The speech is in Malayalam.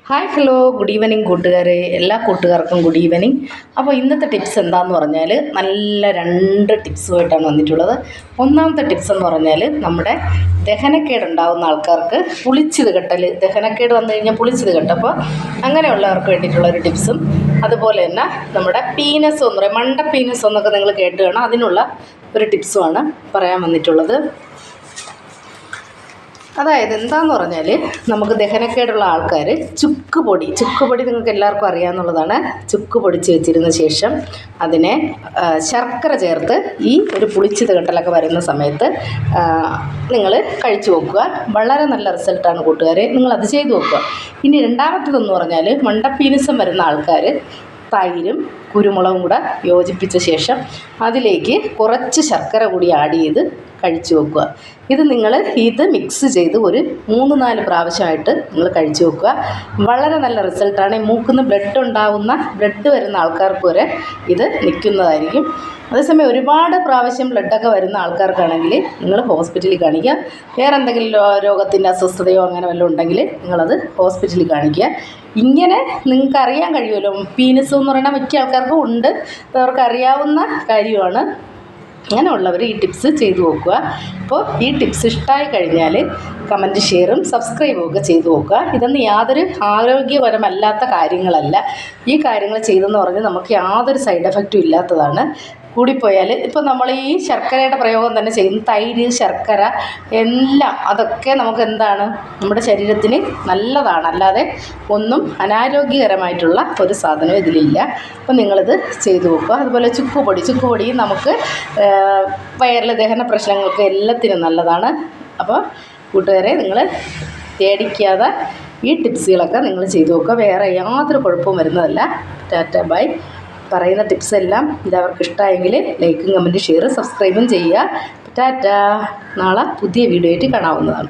ഹായ് ഹലോ ഗുഡ് ഈവനിങ് കൂട്ടുകാരെ, എല്ലാ കൂട്ടുകാർക്കും ഗുഡ് ഈവനിങ്. അപ്പോൾ ഇന്നത്തെ ടിപ്സ് എന്താണെന്ന് പറഞ്ഞാൽ നല്ല രണ്ട് ടിപ്സുമായിട്ടാണ് വന്നിട്ടുള്ളത്. ഒന്നാമത്തെ ടിപ്സ് എന്ന് പറഞ്ഞാൽ നമ്മുടെ ദഹനക്കേടുണ്ടാകുന്ന ആൾക്കാർക്ക് പുളിച്ചത് കെട്ടൽ, ദഹനക്കേട് വന്നു കഴിഞ്ഞാൽ പുളിച്ചത് കെട്ടപ്പോൾ അങ്ങനെയുള്ളവർക്ക് വേണ്ടിയിട്ടുള്ളൊരു ടിപ്സും, അതുപോലെ തന്നെ നമ്മുടെ പീനസ് എന്ന് പറയും, മണ്ട പീനസ് എന്നൊക്കെ നിങ്ങൾ കേട്ട് കാണാം, അതിനുള്ള ഒരു ടിപ്സുമാണ് പറയാൻ വന്നിട്ടുള്ളത്. അതായത് എന്താണെന്ന് പറഞ്ഞാൽ നമുക്ക് ദഹനക്കേടുള്ള ആൾക്കാർ ചുക്ക് പൊടി നിങ്ങൾക്ക് എല്ലാവർക്കും അറിയാമെന്നുള്ളതാണ്. ചുക്ക് പൊടിച്ച് വെച്ചിരുന്ന ശേഷം അതിനെ ശർക്കര ചേർത്ത് ഈ ഒരു പുളിച്ചത് കെട്ടലൊക്കെ വരുന്ന സമയത്ത് നിങ്ങൾ കഴിച്ചു നോക്കുക. വളരെ നല്ല റിസൾട്ടാണ് കൂട്ടുകാരെ, നിങ്ങളത് ചെയ്തു നോക്കുക. ഇനി രണ്ടാമത്തേതെന്ന് പറഞ്ഞാൽ മണ്ടപ്പീനിസം വരുന്ന ആൾക്കാർ തൈരും കുരുമുളകും കൂടെ യോജിപ്പിച്ച ശേഷം അതിലേക്ക് കുറച്ച് ശർക്കര കൂടി ആഡ് ചെയ്ത് കഴിച്ചു വെക്കുക. ഇത് മിക്സ് ചെയ്ത് ഒരു 3-4 പ്രാവശ്യമായിട്ട് നിങ്ങൾ കഴിച്ചു വെക്കുക. വളരെ നല്ല റിസൾട്ടാണ്. മൂക്കിന്ന് ബ്ലഡ് വരുന്ന ആൾക്കാർക്ക് വരെ ഇത് നിൽക്കുന്നതായിരിക്കും. അതേസമയം ഒരുപാട് പ്രാവശ്യം ബ്ലഡൊക്കെ വരുന്ന ആൾക്കാർക്കാണെങ്കിൽ നിങ്ങൾ ഹോസ്പിറ്റലിൽ കാണിക്കുക. വേറെ എന്തെങ്കിലും രോഗത്തിൻ്റെ അസ്വസ്ഥതയോ അങ്ങനെ വല്ലതും ഉണ്ടെങ്കിൽ നിങ്ങളത് ഹോസ്പിറ്റലിൽ കാണിക്കുക. ഇങ്ങനെ നിങ്ങൾക്ക് അറിയാൻ കഴിയുമല്ലോ, പീനസ് എന്ന് പറയുന്ന മിക്ക ആൾക്കാർക്കും ഉണ്ട്, അവർക്ക് അറിയാവുന്ന കാര്യമാണ്. അങ്ങനെയുള്ളവർ ഈ ടിപ്സ് ചെയ്തു നോക്കുക. അപ്പോൾ ഈ ടിപ്സ് ഇഷ്ടമായി കഴിഞ്ഞാൽ കമൻറ്റ്, ഷെയറും സബ്സ്ക്രൈബും ഒക്കെ ചെയ്തു നോക്കുക. ഇതൊന്നും യാതൊരു ആരോഗ്യപരമല്ലാത്ത കാര്യങ്ങളല്ല. ഈ കാര്യങ്ങൾ ചെയ്തെന്ന് പറഞ്ഞ് നമുക്ക് യാതൊരു സൈഡ് എഫക്റ്റും ഇല്ലാത്തതാണ്. കൂടിപ്പോയാൽ ഇപ്പോൾ നമ്മൾ ഈ ശർക്കരയുടെ പ്രയോഗം തന്നെ ചെയ്യുന്നു, തൈര്, ശർക്കര എല്ലാം അതൊക്കെ നമുക്ക് എന്താണ്, നമ്മുടെ ശരീരത്തിന് നല്ലതാണ്. അല്ലാതെ ഒന്നും അനാരോഗ്യകരമായിട്ടുള്ള ഒരു സാധനം ഇതിലില്ല. അപ്പോൾ നിങ്ങളിത് ചെയ്തു നോക്കുക. അതുപോലെ ചുക്കുപൊടി നമുക്ക് വയറിലെ ദഹന പ്രശ്നങ്ങൾക്ക് എല്ലാത്തിനും നല്ലതാണ്. അപ്പോൾ കൂട്ടുകാരെ, നിങ്ങൾ പേടിക്കാതെ ഈ ടിപ്സുകളൊക്കെ നിങ്ങൾ ചെയ്തു നോക്കുക. വേറെ യാതൊരു കുഴപ്പവും വരുന്നതല്ല. ടാറ്റ ബൈ. പറയുന്ന ടിപ്സ് എല്ലാം ഇതവർക്ക് ഇഷ്ടമായെങ്കിൽ ലൈക്കും കമൻറ്റും ഷെയറും സബ്സ്ക്രൈബും ചെയ്യുക. ടാറ്റ. നാളെ പുതിയ വീഡിയോ ആയിട്ട് കാണാവുന്നതാണ്.